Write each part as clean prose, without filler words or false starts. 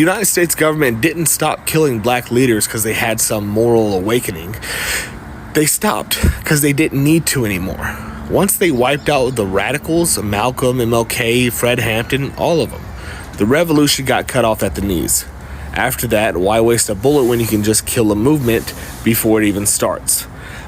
The United States government didn't stop killing black leaders because they had some moral awakening. They stopped because they didn't need to anymore. Once they wiped out the radicals, Malcolm, MLK, Fred Hampton, all of them, the revolution got cut off at the knees. After that, why waste a bullet when you can just kill a movement before it even starts?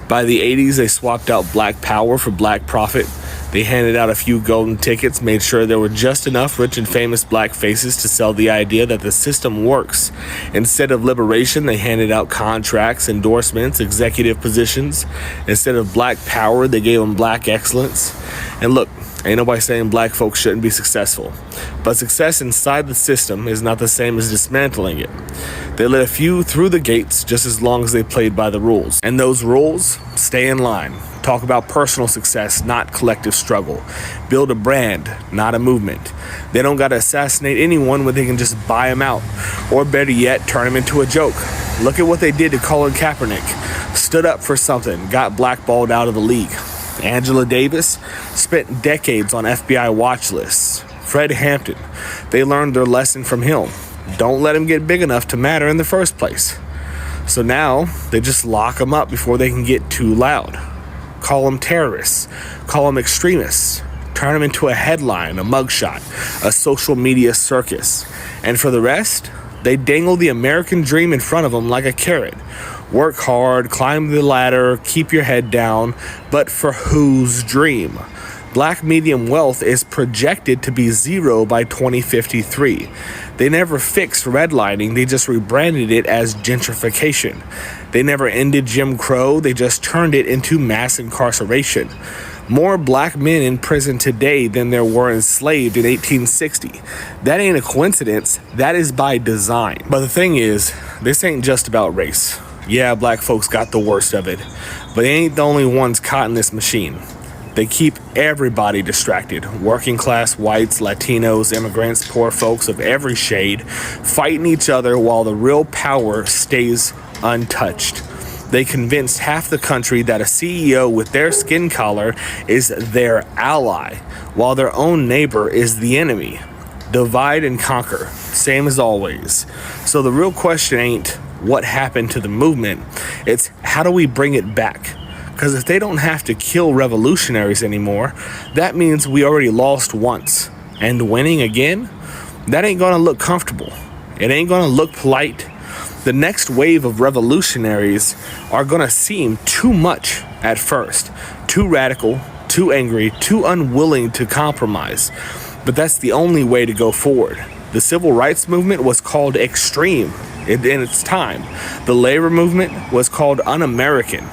By the 80s, they swapped out black power for black profit. They handed out a few golden tickets, made sure there were just enough rich and famous black faces to sell the idea that the system works. Instead of liberation, they handed out contracts, endorsements, executive positions. Instead of black power, they gave them black excellence. And look, ain't nobody saying black folks shouldn't be successful. But success inside the system is not the same as dismantling it. They let a few through the gates just as long as they played by the rules. And those rules, stay in line. Talk about personal success, not collective struggle. Build a brand, not a movement. They don't gotta assassinate anyone when they can just buy them out. Or better yet, turn them into a joke. Look at what they did to Colin Kaepernick. Stood up for something, got blackballed out of the league. Angela Davis spent decades on FBI watch lists. Fred Hampton, they learned their lesson from him. Don't let him get big enough to matter in the first place. So now they just lock them up before they can get too loud. Call them terrorists, call them extremists, turn them into a headline, a mugshot, a social media circus. And for the rest, they dangle the American dream in front of them like a carrot. Work hard, climb the ladder, keep your head down, but for whose dream? Black median wealth is projected to be zero by 2053. They never fixed redlining, they just rebranded it as gentrification. They never ended Jim Crow, they just turned it into mass incarceration. More black men in prison today than there were enslaved in 1860. That ain't a coincidence, that is by design. But the thing is, this ain't just about race. Yeah, black folks got the worst of it, but they ain't the only ones caught in this machine. They keep everybody distracted. Working class whites, Latinos, immigrants, poor folks of every shade, fighting each other while the real power stays untouched. They convinced half the country that a CEO with their skin color is their ally, while their own neighbor is the enemy. Divide and conquer, same as always. So the real question ain't what happened to the movement, it's how do we bring it back? Because if they don't have to kill revolutionaries anymore, that means we already lost once. And winning again? That ain't gonna look comfortable. It ain't gonna look polite. The next wave of revolutionaries are gonna seem too much at first. Too radical, too angry, too unwilling to compromise. But that's the only way to go forward. The civil rights movement was called extreme in its time. The labor movement was called un-American.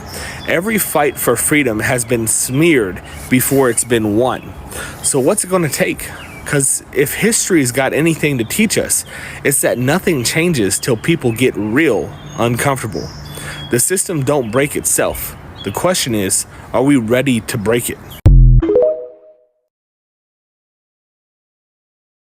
Every fight for freedom has been smeared before it's been won. So what's it going to take? Because if history's got anything to teach us, it's that nothing changes till people get real uncomfortable. The system don't break itself. The question is, are we ready to break it?